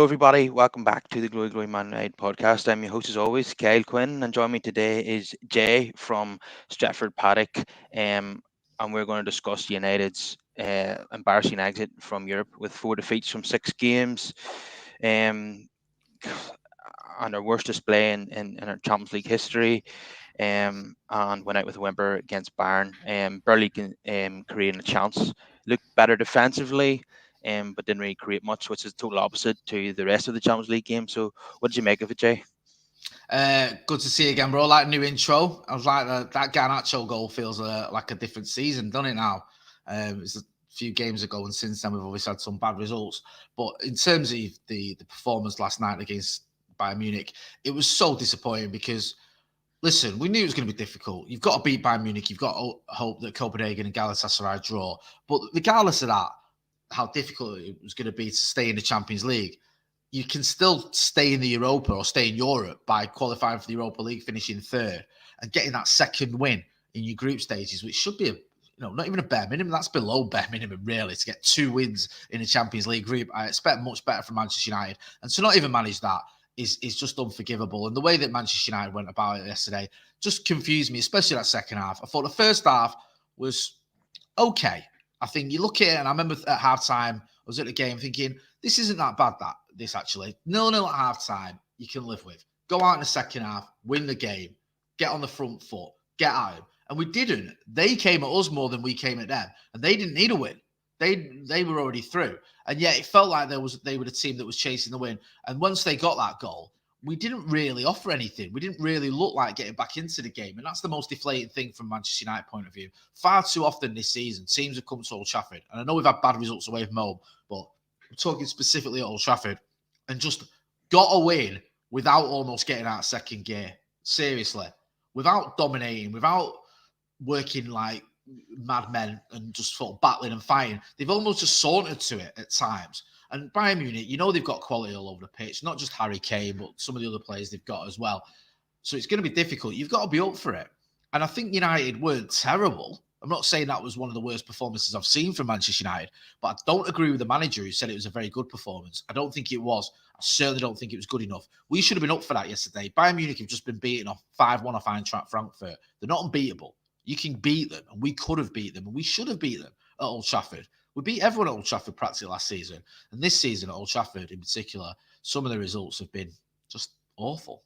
Hello, everybody. Welcome back to the Glory Glory Man United podcast. I'm your host, as always, Kyle Quinn, and joining me today is Jay from Stretford Paddock, and we're going to discuss United's embarrassing exit from Europe with 4 defeats from 6 games, um, and our worst display in our Champions League history, and went out with a whimper against Bayern, barely creating a chance. Looked better defensively, but didn't really create much, which is total opposite to the rest of the Champions League game. So, what did you make of it, Jay? Good to see you again, bro. Like new intro. I was like that Garnacho goal feels like a different season, doesn't it now? It's a few games ago, and since then we've always had some bad results. But in terms of the performance last night against Bayern Munich, it was so disappointing because listen, we knew it was going to be difficult. You've got to beat Bayern Munich. You've got to hope that Copenhagen and Galatasaray draw. But regardless of that, how difficult it was going to be to stay in the Champions League, you can still stay in the Europa or stay in Europe by qualifying for the Europa League, finishing third, and getting that second win in your group stages, which should be not even a bare minimum. That's below bare minimum, really, to get 2 wins in the Champions League group. I expect much better from Manchester United, and to not even manage that is just unforgivable. And the way that Manchester United went about it yesterday just confused me, especially that second half. I thought the first half was okay. I think you look at it, and I remember at halftime, I was at the game thinking, this isn't that bad, this actually. 0-0 at halftime, you can live with. Go out in the second half, win the game, get on the front foot, get at him. And we didn't. They came at us more than we came at them. And they didn't need a win. They were already through. And yet it felt like they were the team that was chasing the win. And once they got that goal, we didn't really offer anything. We didn't really look like getting back into the game. And that's the most deflating thing from Manchester United point of view. Far too often this season, teams have come to Old Trafford. And I know we've had bad results away from home, but I'm talking specifically at Old Trafford, and just got a win without almost getting out of second gear. Seriously. Without dominating, without working like madmen and just sort of battling and fighting. They've almost just sauntered to it at times. And Bayern Munich, they've got quality all over the pitch, not just Harry Kane, but some of the other players they've got as well. So it's going to be difficult. You've got to be up for it. And I think United weren't terrible. I'm not saying that was one of the worst performances I've seen from Manchester United, but I don't agree with the manager who said it was a very good performance. I don't think it was. I certainly don't think it was good enough. We should have been up for that yesterday. Bayern Munich have just been beaten off 5-1 off Eintracht Frankfurt. They're not unbeatable. You can beat them, and we could have beat them, and we should have beat them at Old Trafford. We beat everyone at Old Trafford practically last season. And this season at Old Trafford in particular, some of the results have been just awful.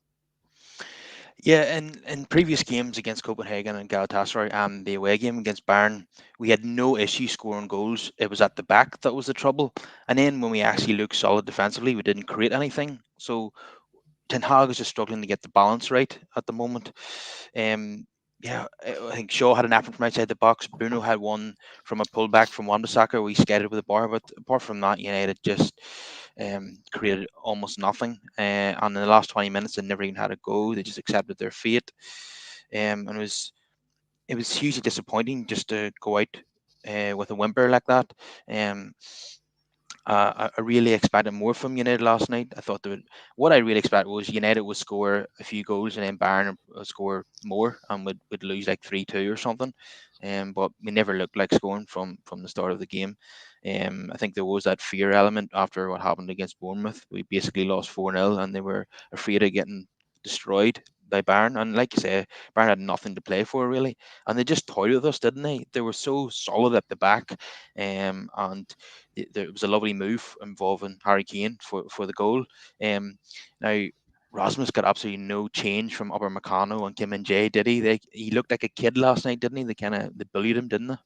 Yeah, in previous games against Copenhagen and Galatasaray and the away game against Bayern, we had no issue scoring goals. It was at the back that was the trouble. And then when we actually looked solid defensively, we didn't create anything. So Ten Hag is just struggling to get the balance right at the moment. Yeah, I think Shaw had an effort from outside the box. Bruno had one from a pullback from Wan-Bissaka where he skated with the bar. But apart from that, United just created almost nothing. And in the last 20 minutes, they never even had a go. They just accepted their fate. And it was hugely disappointing just to go out with a whimper like that. Um, I really expected more from United last night. I thought what I really expected was United would score a few goals and then Bayern would score more and would lose like 3-2 or something. But we never looked like scoring from the start of the game. I think there was that fear element after what happened against Bournemouth. We basically lost 4-0 and they were afraid of getting destroyed by Bayern. And like you say, Bayern had nothing to play for really. And they just toyed with us, didn't they? They were so solid at the back. And there was a lovely move involving Harry Kane for the goal. Now Rasmus got absolutely no change from Upper Meccano and Kim and Jay, did he? He looked like a kid last night, didn't he? They bullied him, didn't they?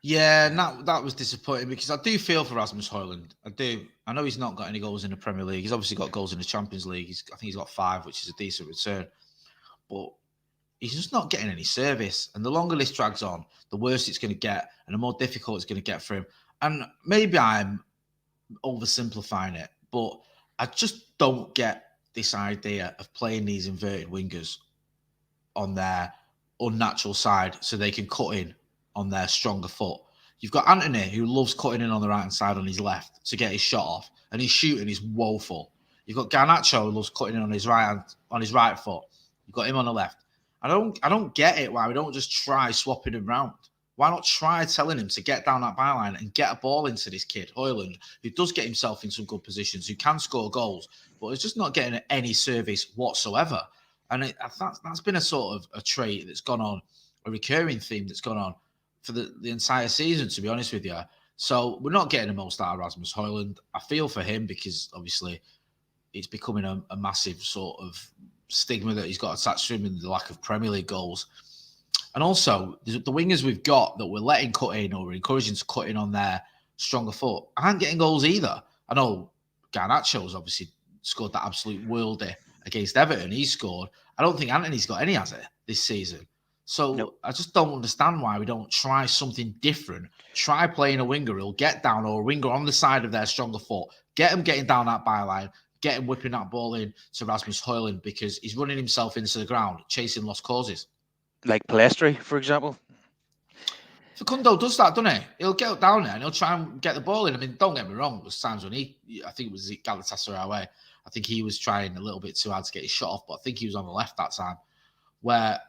Yeah, that was disappointing because I do feel for Rasmus Højlund. I do. I know he's not got any goals in the Premier League. He's obviously got goals in the Champions League. I think he's got 5, which is a decent return. But he's just not getting any service. And the longer this drags on, the worse it's going to get and the more difficult it's going to get for him. And maybe I'm oversimplifying it, but I just don't get this idea of playing these inverted wingers on their unnatural side so they can cut in on their stronger foot. You've got Anthony, who loves cutting in on the right-hand side on his left to get his shot off, and his shooting is woeful. You've got Garnacho, who loves cutting in on his right foot. You've got him on the left. I don't get it why we don't just try swapping them round. Why not try telling him to get down that byline and get a ball into this kid, Hoyland, who does get himself in some good positions, who can score goals, but is just not getting any service whatsoever. And that's been a sort of a trait that's gone on, a recurring theme that's gone on for the entire season, to be honest with you. So we're not getting the most out of Rasmus Hoyland. I feel for him because obviously it's becoming a massive sort of stigma that he's got attached to him in the lack of Premier League goals. And also, the wingers we've got that we're letting cut in or we're encouraging to cut in on their stronger foot aren't getting goals either. I know Garnacho's obviously scored that absolute worldie against Everton. He scored. I don't think Anthony's got any, has it, this season? No, So I just don't understand why we don't try something different. Try playing a winger who'll get down, or a winger on the side of their stronger foot. Get him getting down that byline. Get him whipping that ball in to Rasmus Højlund because he's running himself into the ground, chasing lost causes. like Palestri, for example. Facundo does that, doesn't he? He'll get down there and he'll try and get the ball in. I mean, don't get me wrong. There's times when I think it was Galatasaray away. I think he was trying a little bit too hard to get his shot off, but I think he was on the left that time. But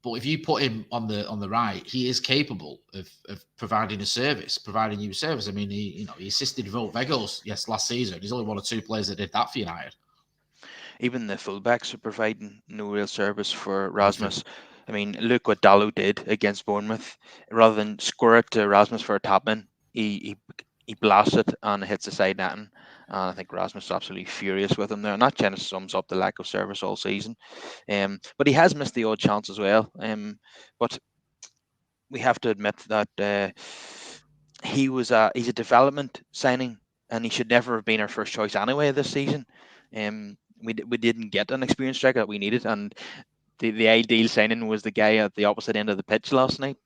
if you put him on the right, he is capable of providing a service, providing you a service. I mean, he assisted Vogt Vegos last season. He's only one or two players that did that for United. Even the fullbacks are providing no real service for Nothing. Rasmus. I mean, look what Dallo did against Bournemouth. Rather than score it to Rasmus for a tap in, he blasts it and it hits the side netting. And I think Rasmus is absolutely furious with him there. And that kind of sums up the lack of service all season. But he has missed the odd chance as well. But we have to admit that he's a development signing, and he should never have been our first choice anyway this season. We didn't get an experienced striker that we needed, and the ideal signing was the guy at the opposite end of the pitch last night.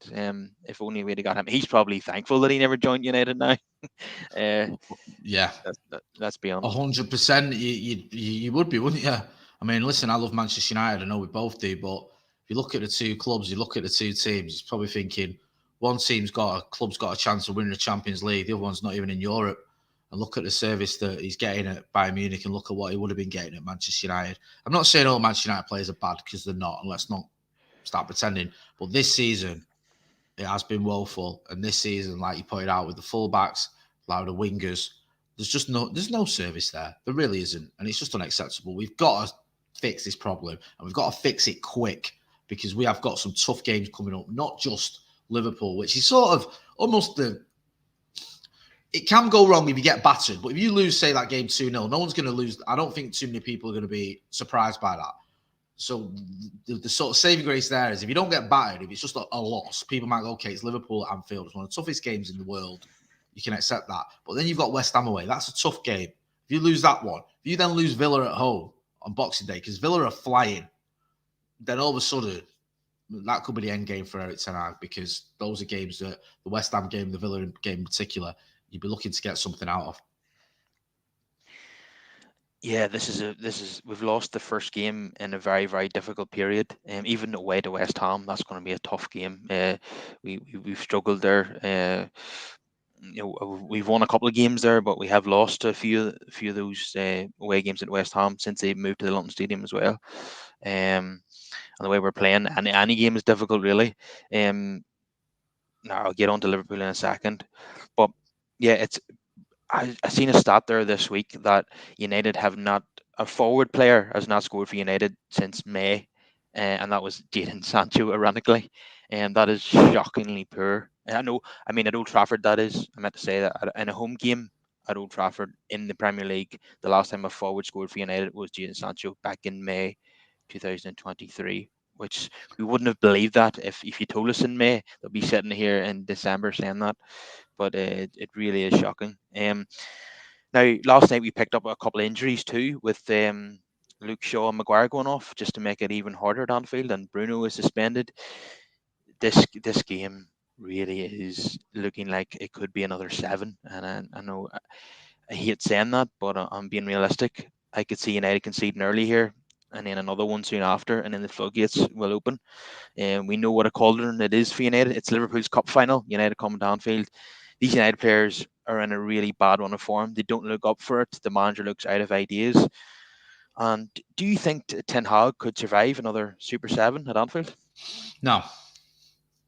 If only we'd have got him. He's probably thankful that he never joined United now. uh, Yeah, let's be honest. 100%. You would be, wouldn't you? I mean, listen, I love Manchester United. I know we both do, but if you look at the two clubs, you look at the two teams, you're probably thinking one club's got a chance of winning the Champions League. The other one's not even in Europe. And look at the service that he's getting at Bayern Munich, and look at what he would have been getting at Manchester United. I'm not saying all Manchester United players are bad because they're not, and let's not start pretending. But this season, it has been woeful. And this season, like you pointed out, with the fullbacks, like the wingers, there's no service there. There really isn't, and it's just unacceptable. We've got to fix this problem, and we've got to fix it quick because we have got some tough games coming up. Not just Liverpool, which is sort of almost the. It can go wrong if you get battered, but if you lose, say that game 2-0, no one's going to lose. I don't think too many people are going to be surprised by that. So the sort of saving grace there is if you don't get battered, if it's just a loss, people might go, okay, it's Liverpool at Anfield. It's one of the toughest games in the world. You can accept that. But then you've got West Ham away. That's a tough game. If you lose that one, if you then lose Villa at home on Boxing Day, because Villa are flying, then all of a sudden, that could be the end game for Eric Ten Hag, because those are games that the West Ham game, the Villa game in particular, you'd be looking to get something out of. Yeah, we've lost the first game in a very, very difficult period. Even away to West Ham, that's going to be a tough game. We've struggled there. We've won a couple of games there, but we have lost a few of those away games at West Ham since they moved to the London Stadium as well. And the way we're playing, any game is difficult, really. Now I'll get on to Liverpool in a second, but yeah, I seen a stat there this week that United have not a forward player has not scored for United since May, and that was Jadon Sancho, ironically, and that is shockingly poor. I know, I mean, at Old Trafford, that is. I meant to say that in a home game at Old Trafford in the Premier League, the last time a forward scored for United was Jadon Sancho back in May 2023. Which we wouldn't have believed that if you told us in May. They'll be sitting here in December saying that, but it really is shocking. Now, last night we picked up a couple of injuries too, with Luke Shaw and Maguire going off, just to make it even harder at Anfield, and Bruno is suspended. This game really is looking like it could be another 7, and I know I hate saying that, but I'm being realistic. I could see United conceding early here, and then another one soon after, and then the floodgates will open. And we know what a cauldron it is for United. It's Liverpool's cup final. United coming to Anfield. These United players are in a really bad run of form. They don't look up for it. The manager looks out of ideas. And do you think Ten Hag could survive another Super 7 at Anfield? No,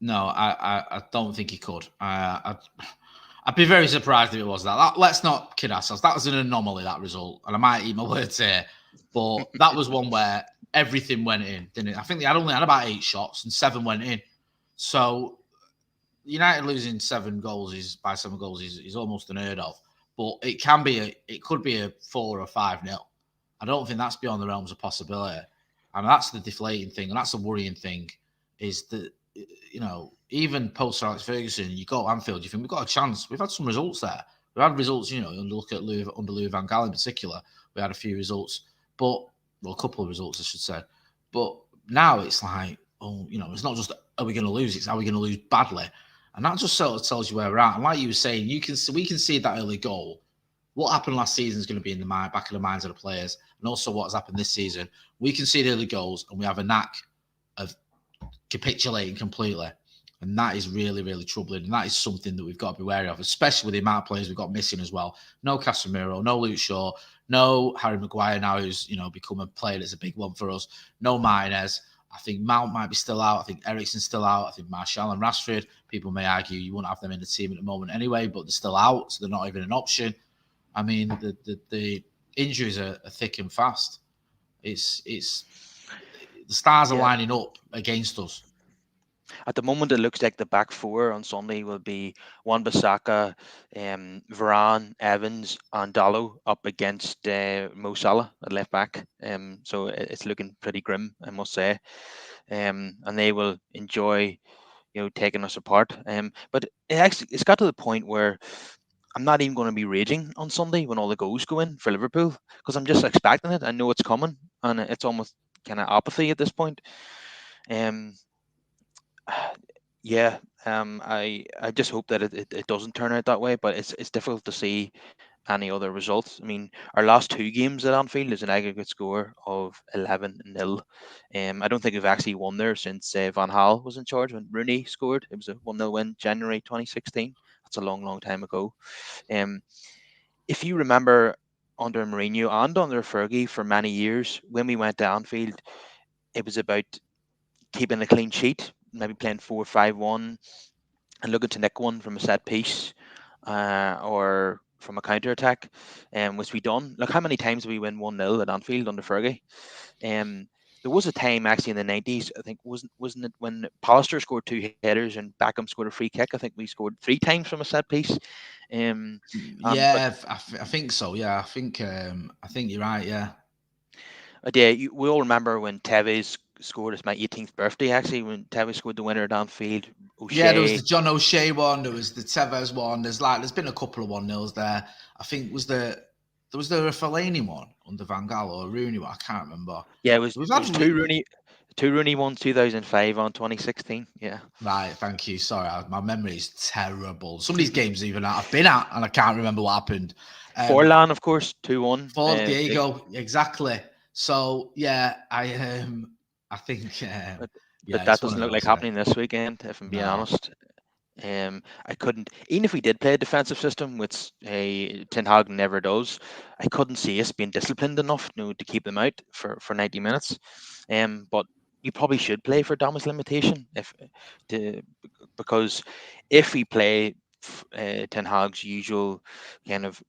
No, I don't think he could. I'd be very surprised if it was that. Let's not kid ourselves. That was an anomaly, that result. And I might eat my words here. But that was one where everything went in, didn't it? I think they had only had about 8 shots and 7 went in. So United losing 7 goals by 7 goals is almost unheard of. But it could be a 4 or 5-0. I don't think that's beyond the realms of possibility. And that's the deflating thing, and that's the worrying thing, is that even post Alex Ferguson, you go to Anfield, you think we've got a chance. We've had some results there. We've had results, look at under Louis Van Gaal in particular. We had a few results, a couple of results, I should say. But now it's like, it's not just are we going to lose? It's are we going to lose badly? And that just sort of tells you where we're at. And like you were saying, we can see that early goal. What happened last season is going to be in the back of the minds of the players, and also what's happened this season. We can see the early goals, and we have a knack of capitulating completely. And that is really, really troubling. And that is something that we've got to be wary of, especially with the amount of players we've got missing as well. No Casemiro, no Luke Shaw, no Harry Maguire now, who's become a player that's a big one for us. No Martinez. I think Mount might be still out. I think Eriksen's still out. I think Martial and Rashford, people may argue you wouldn't have them in the team at the moment anyway, but they're still out, so they're not even an option. I mean, the injuries are thick and fast. It's the stars are Yeah, lining up against us. at the moment, it looks like the back four on Sunday will be Wan-Bissaka, Varane, Evans, and Dallo up against Mo Salah at left back. So it's looking pretty grim, I must say. And they will enjoy, taking us apart. But it's got to the point where I'm not even going to be raging on Sunday when all the goals go in for Liverpool, because I'm just expecting it. I know it's coming, and it's almost kind of apathy at this point. Um, Yeah, I just hope that it doesn't turn out that way, but it's difficult to see any other results. I mean, our last two games at Anfield is an aggregate score of 11-0. I don't think we've actually won there since Van Gaal was in charge when Rooney scored. It was a 1-0 win, January 2016. That's a long, long time ago. Um, if you remember, under Mourinho and under Fergie for many years, when we went to Anfield, it was about keeping a clean sheet, maybe playing 4-5-1 and looking to nick one from a set piece or from a counter attack, which we done. Look, how many times did we win 1-0 at Anfield under Fergie? Um, there was a time actually in the 90s, I think, wasn't it when Pallister scored two headers and Beckham scored a free kick? I think we scored three times from a set piece. Um, but Yeah, I think so. Yeah, I think you're right. Yeah, yeah, we all remember when Tevez scored. It's my 18th birthday actually when Tevez scored the winner at Anfield. yeah. There was the O'Shea. John O'Shea one. There was the Tevez one. There's been a couple of 1-0s there. I think was there a Fellaini one under Van Gaal or a Rooney one? I can't remember. Yeah, We've it had was two Rooney ones 2005 on 2016. Yeah. right. Thank you. Sorry, my memory is terrible. Some of these games even I've been at and I can't remember what happened. Um, Forlan, of course, 2-1. For Diego, exactly. So yeah, I think But yeah, that it's one doesn't of look like those. Yeah. happening this weekend, if I'm being No, honest. I couldn't, even if we did play a defensive system, which Ten Hag never does, I couldn't see us being disciplined enough, to keep them out for 90 minutes. But you probably should play for damage limitation to, because if we play Ten Hag's usual kind of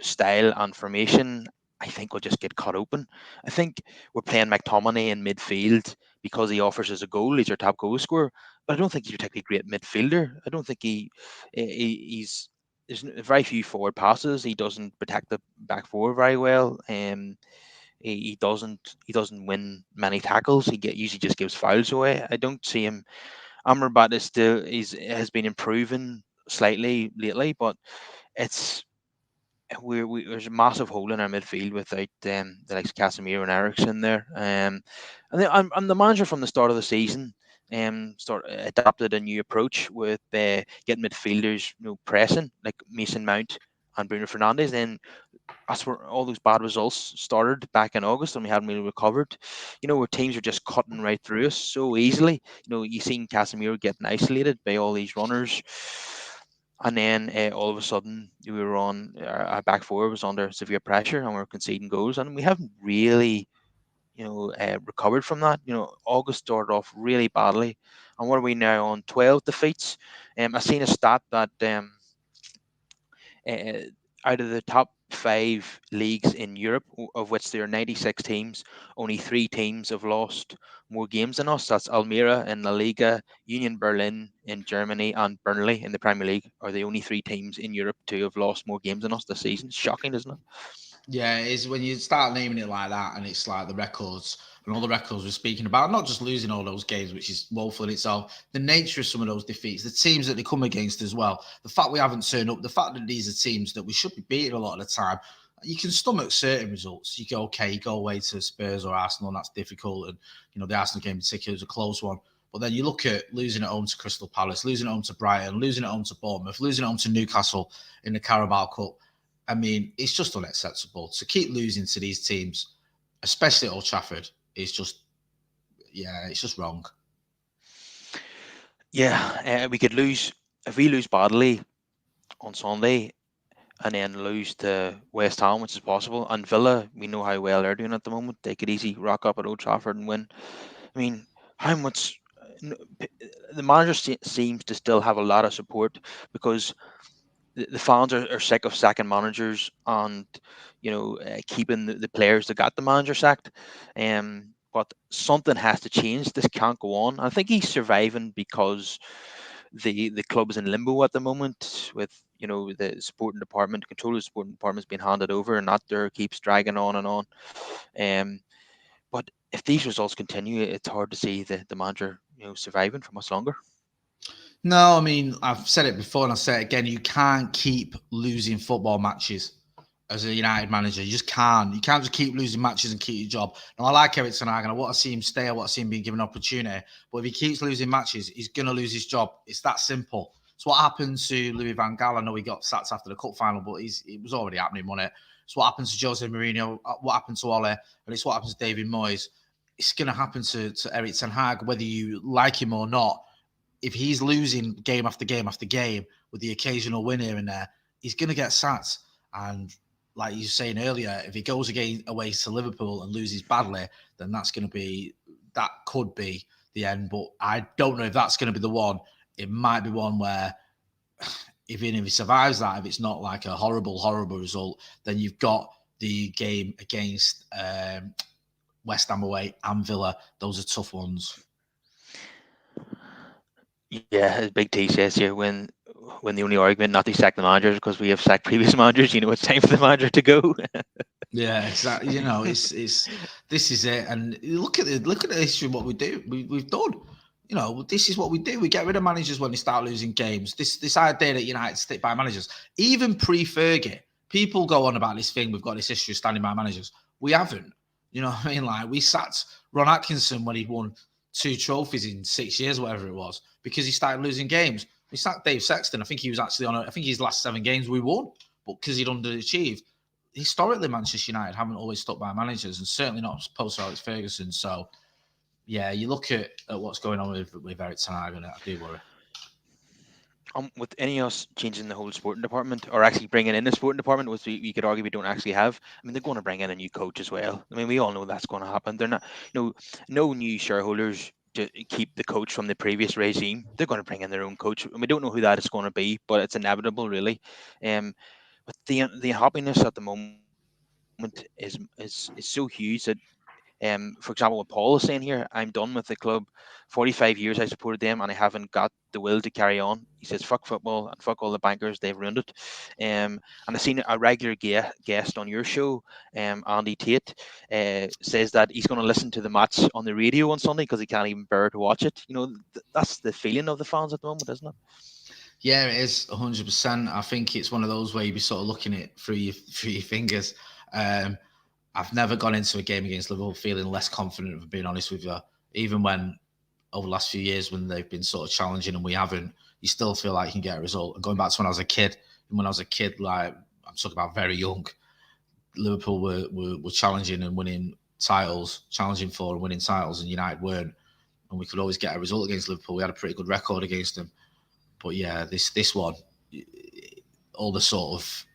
style and formation, I think we'll just get cut open. I think we're playing McTominay in midfield because he offers us a goal. He's our top goal scorer, but I don't think he's a particularly great midfielder. I don't think he's there's very few forward passes. He doesn't protect the back four very well. He doesn't win many tackles. Usually just gives fouls away. I don't see him. Amrabat has been improving slightly lately, but it's there's a massive hole in our midfield without the likes of Casemiro and Eriksen there. And I'm the manager from the start of the season. Adapted a new approach with getting midfielders, pressing like Mason Mount and Bruno Fernandes. Then that's where all those bad results started back in August, and we hadn't really recovered. Where teams are just cutting right through us so easily. You seen Casemiro getting isolated by all these runners, and then all of a sudden we were on our back four was under severe pressure, and we are conceding goals, and we haven't really. recovered from that. August started off really badly, and what are we now on 12 defeats? I seen a stat that uh, out of the top five leagues in Europe, of which there are 96 teams, only three teams have lost more games than us. That's Almira in La Liga, Union Berlin in Germany, and Burnley in the Premier League are the only three teams in Europe to have lost more games than us this season. Shocking, isn't it? Yeah, it is when you start naming it like that, and it's like the records and all the records we're speaking about, not just losing all those games, which is woeful in itself, the nature of some of those defeats, the teams that they come against as well, the fact we haven't turned up, the fact that these are teams that we should be beating a lot of the time. You can stomach certain results. You go, okay, you go away to Spurs or Arsenal, and that's difficult. And, the Arsenal game in particular was a close one. But then you look at losing at home to Crystal Palace, losing at home to Brighton, losing at home to Bournemouth, losing at home to Newcastle in the Carabao Cup. I mean, it's just unacceptable to keep losing to these teams, especially at Old Trafford. It's just, yeah, it's just wrong. Yeah, we could lose if we lose badly on Sunday and then lose to West Ham, which is possible. And Villa, we know how well they're doing at the moment. They could easily rock up at Old Trafford and win. I mean, how much the manager seems to still have a lot of support because the fans are sick of sacking managers and keeping the players that got the manager sacked. But something has to change. This can't go on. I think he's surviving because the club is in limbo at the moment with the sporting department control of the sporting department's been handed over and that there keeps dragging on and on. Um, but if these results continue, it's hard to see the manager surviving for much longer. No, I mean, I've said it before and I'll say it again. You can't keep losing football matches as a United manager. You just can't. You can't just keep losing matches and keep your job. Now, I like Eric Ten Hag and I want to see him stay. I want to see him being given an opportunity. But if he keeps losing matches, he's going to lose his job. It's that simple. It's what happened to Louis van Gaal. I know he got sacked after the cup final, but it was already happening, wasn't it? It's what happened to Jose Mourinho, what happened to Ole, and it's what happens to David Moyes. It's going to happen to Eric Ten Hag, whether you like him or not. If he's losing game after game after game with the occasional win here and there, he's going to get sacked. And like you were saying earlier, if he goes again away to Liverpool and loses badly, then that could be the end. But I don't know if that's going to be the one. It might be one where even if he survives that, if it's not like a horrible, horrible result, then you've got the game against West Ham away and Villa. Those are tough ones. Yeah, as Big T says here, when the only argument not to sack the managers because we have sacked previous managers, it's time for the manager to go. Yeah, exactly. It's this is it. And look at the history of what we do. We've done. This is what we do. We get rid of managers when they start losing games. This idea that United stick by managers, even pre-Fergie, people go on about this thing. We've got this history of standing by managers. We haven't. You know what I mean? Like we sacked Ron Atkinson when he won 2 trophies in 6 years, whatever it was, because he started losing games. We sacked Dave Sexton. I think he was actually I think his last 7 games we won, but because he'd underachieved. Historically, Manchester United haven't always stuck by managers, and certainly not post Alex Ferguson. So, yeah, you look at what's going on with Eric Ten Hag, and I do worry. With any of us changing the whole sporting department, or actually bringing in the sporting department, which we could argue we don't actually have. I mean, they're going to bring in a new coach as well. I mean, we all know that's going to happen. They're not, no new shareholders to keep the coach from the previous regime. They're going to bring in their own coach, and we don't know who that is going to be, but it's inevitable, really. But the unhappiness at the moment is so huge that for example, what Paul is saying here, I'm done with the club. 45 years I supported them and I haven't got the will to carry on. He says, fuck football and fuck all the bankers, they've ruined it. And I've seen a regular guest on your show, Andy Tate, says that he's going to listen to the match on the radio on Sunday because he can't even bear to watch it. That's the feeling of the fans at the moment, isn't it? Yeah, it is 100%. I think it's one of those where you be sort of looking at through your fingers. I've never gone into a game against Liverpool feeling less confident, if I'm being honest with you. Even when over the last few years when they've been sort of challenging and we haven't, you still feel like you can get a result. And going back to when I was a kid, like I'm talking about very young, Liverpool were challenging and winning titles, challenging for and winning titles, and United weren't. And we could always get a result against Liverpool. We had a pretty good record against them. But yeah, this one, all the sort of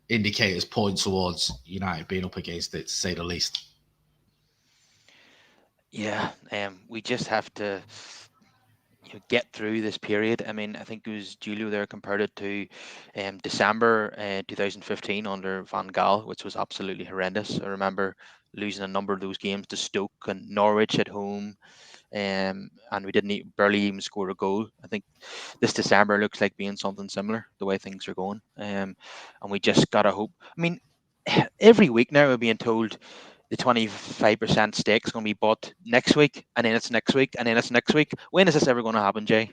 indicators point towards United being up against it, to say the least. Yeah, we just have to get through this period. I mean, I think it was Julio there compared it to December 2015 under Van Gaal, which was absolutely horrendous. I remember losing a number of those games to Stoke and Norwich at home, and we didn't barely even score a goal. I think this December looks like being something similar, the way things are going. And we just gotta hope. I mean, every week now we're being told the 25% stake is going to be bought next week, and then it's next week, and then it's next week. When is this ever going to happen, Jay?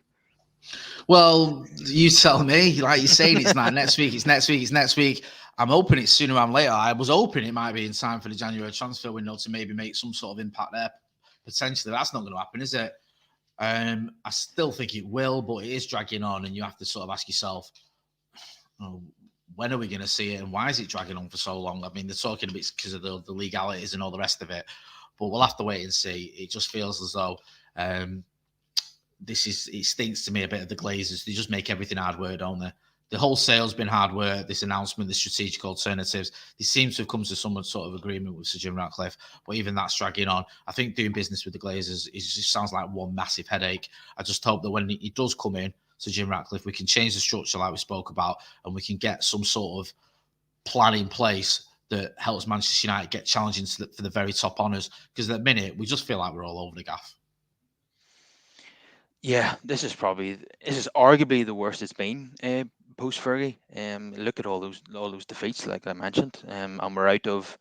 Well, you tell me. Like you're saying, it's not next week. It's next week. It's next week. I'm hoping it's sooner than later. I was hoping it might be in time for the January transfer window to maybe make some sort of impact there. Potentially, that's not going to happen, is it? I still think it will, but it is dragging on, and you have to sort of ask yourself, oh, when are we going to see it, and why is it dragging on for so long? I mean, they're talking a bit because of the legalities and all the rest of it, but we'll have to wait and see. It just feels as though it stinks to me a bit of the Glazers. They just make everything hard work, don't they? The whole sale's been hard work. This announcement, the strategic alternatives, they seem to have come to some sort of agreement with Sir Jim Ratcliffe, but even that's dragging on. I think doing business with the Glazers just sounds like one massive headache. I just hope that when he does come in, Sir Jim Ratcliffe, we can change the structure like we spoke about, and we can get some sort of plan in place that helps Manchester United get challenging for the very top honours. Because at the minute, we just feel like we're all over the gaff. Yeah, this is arguably the worst it's been post Fergie. Look at all those defeats, like I mentioned, and we're out of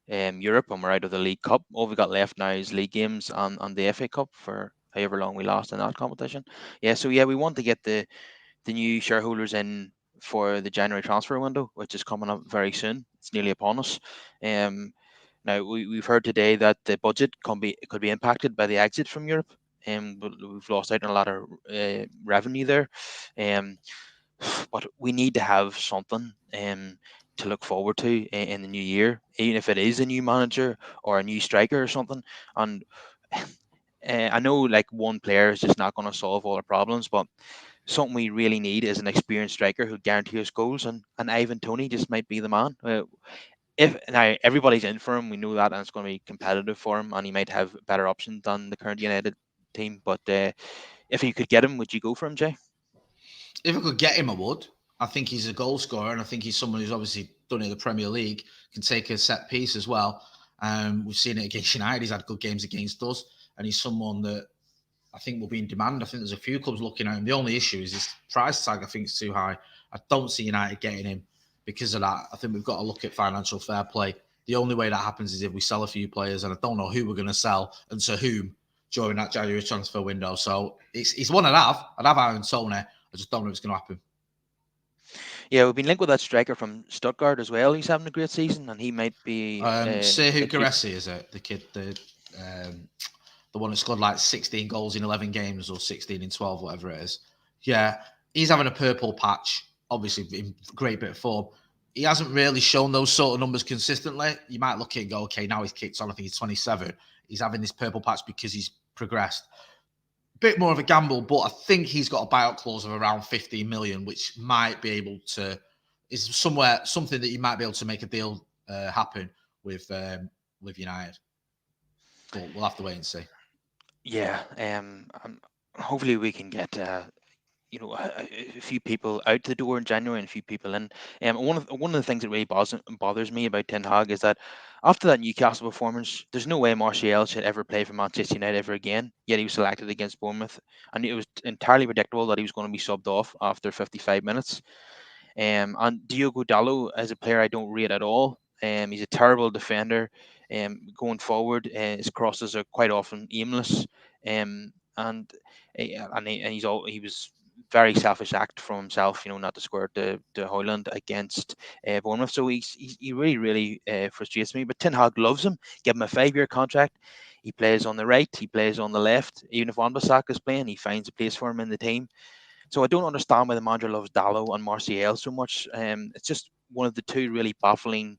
Europe, and we're out of the League Cup. All we got left now is league games and the FA Cup for however long we lost in that competition. Yeah, so yeah, we want to get the new shareholders in for the January transfer window, which is coming up very soon. It's nearly upon us. Um, Now we've heard today that the budget could be impacted by the exit from Europe, and we've lost out on a lot of revenue there. Um, but we need to have something to look forward to in the new year, even if it is a new manager or a new striker or something. And I know like one player is just not going to solve all our problems, but something we really need is an experienced striker who guarantees us goals, and Ivan Tony just might be the man. If now everybody's in for him, we know that, and it's going to be competitive for him, and he might have better options than the current United team. But if you could get him, would you go for him, Jay? If I could get him, I would. I think he's a goal scorer, and I think he's someone who's obviously done it in the Premier League, can take a set piece as well. We've seen it against United. He's had good games against us, and he's someone that I think will be in demand. I think there's a few clubs looking at him. The only issue is his price tag. I think it's too high. I don't see United getting him because of that. I think we've got to look at financial fair play. The only way that happens is if we sell a few players, and I don't know who we're going to sell and to whom during that January transfer window. So it's one I'd have. I'd have Aaron Tony. I just don't know if it's going to happen. Yeah, we've been linked with that striker from Stuttgart as well. He's having a great season, and he might be Serhu a good. Garesi, is it? The kid, the one that scored like 16 goals in 11 games or 16 in 12, whatever it is. Yeah, he's having a purple patch, obviously in great bit of form. He hasn't really shown those sort of numbers consistently. You might look at it and go, okay, now he's kicked on. I think he's 27. He's having this purple patch because he's progressed. Bit more of a gamble, but I think he's got a buyout clause of around 15 million, which might be able to is something that you might be able to make a deal happen with United. But we'll have to wait and see. Yeah, hopefully we can get a few people out the door in January and a few people in. One of the things that really bothers me about Ten Hag is that after that Newcastle performance, there's no way Martial should ever play for Manchester United ever again. Yet he was selected against Bournemouth, and it was entirely predictable that he was going to be subbed off after 55 minutes. And Diogo Dallo as a player, I don't rate at all. He's a terrible defender. Going forward, his crosses are quite often aimless. And he was very selfish act from himself, not to score to Hoyland against Bournemouth. So he really, really frustrates me. But Ten Hag loves him. Give him a 5-year contract. He plays on the right. He plays on the left. Even if Wan-Bissaka is playing, he finds a place for him in the team. So I don't understand why the manager loves Dallo and Martial so much. It's just one of the two really baffling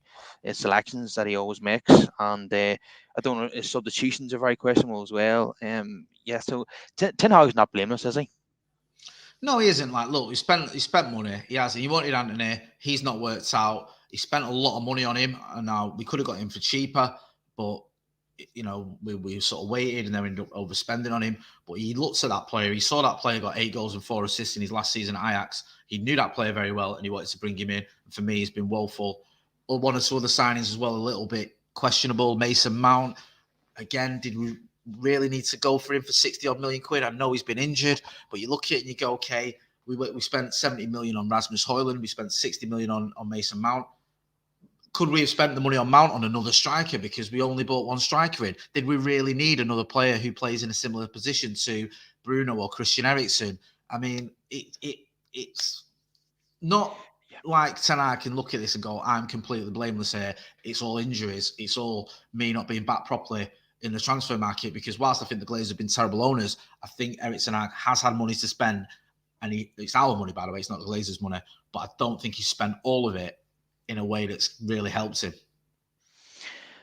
selections that he always makes, and I don't know. His substitutions are very questionable as well. Yeah, so Ten Hag's not blameless, is he? No, he isn't. Like, look, he spent money. He has. He wanted Anthony. He's not worked out. He spent a lot of money on him, and now we could have got him for cheaper, but we sort of waited and then ended up overspending on him. But he looks at that player. He saw that player got 8 goals and 4 assists in his last season at Ajax. He knew that player very well and he wanted to bring him in. And for me, he's been woeful. One or two other signings as well, a little bit questionable. Mason Mount, again, did we really need to go for him for 60 odd million quid? I know he's been injured, but you look at it and you go, okay, we spent 70 million on Rasmus Højlund. We spent 60 million on Mason Mount. Could we have spent the money on Mount on another striker because we only bought one striker in? Did we really need another player who plays in a similar position to Bruno or Christian Eriksen? I mean, it's not like Ten Hag can look at this and go, I'm completely blameless here. It's all injuries. It's all me not being back properly in the transfer market. Because whilst I think the Glazers have been terrible owners, I think Erik Ten Hag has had money to spend. And it's our money, by the way. It's not the Glazers' money. But I don't think he spent all of it in a way that's really helped him.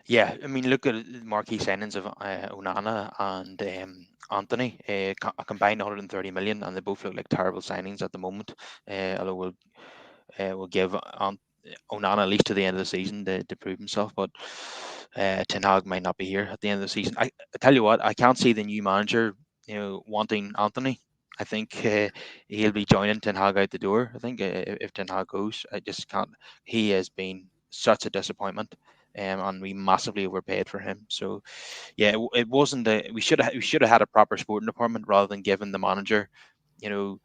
Yeah, I mean, look at the marquee signings of Onana and Anthony, a combined 130 million, and they both look like terrible signings at the moment. Although we'll give Onana at least to the end of the season to prove himself, but Ten Hag might not be here at the end of the season. I tell you what, I can't see the new manager, wanting Anthony. I think he'll be joining Ten Hag out the door. I think if Ten Hag goes, I just can't. He has been such a disappointment, and we massively overpaid for him. So yeah, it wasn't. We should have had a proper sporting department rather than giving the manager, you know,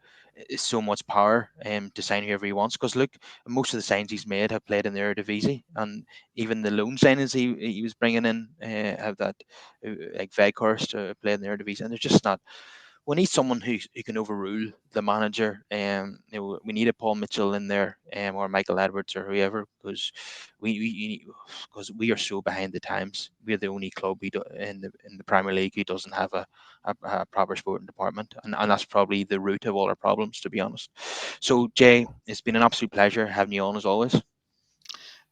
so much power to sign whoever he wants. Because look, most of the signs he's made have played in the Eredivisie, and even the loan signings he was bringing in have that like Veghorst played in the Eredivisie, and they're just not. We need someone who can overrule the manager. We need a Paul Mitchell in there, or Michael Edwards or whoever, because we are so behind the times. We're the only club in the Premier League who doesn't have a proper sporting department, and that's probably the root of all our problems, to be honest. So Jay, it's been an absolute pleasure having you on as always.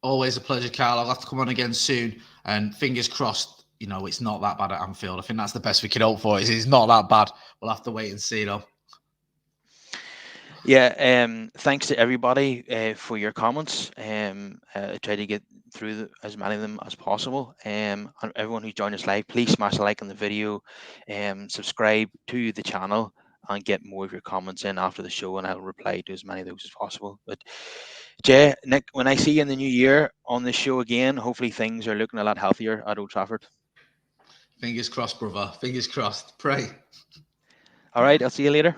Always a pleasure, Carl. I'll have to come on again soon. And fingers crossed, it's not that bad at Anfield. I think that's the best we can hope for. It's not that bad. We'll have to wait and see, though. Yeah, thanks to everybody for your comments. I try to get through as many of them as possible. And everyone who joined us live, please smash a like on the video, subscribe to the channel, and get more of your comments in after the show, and I'll reply to as many of those as possible. But Jay, Nick, when I see you in the new year on this show again, hopefully things are looking a lot healthier at Old Trafford. Fingers crossed, brother. Fingers crossed. Pray. All right, I'll see you later.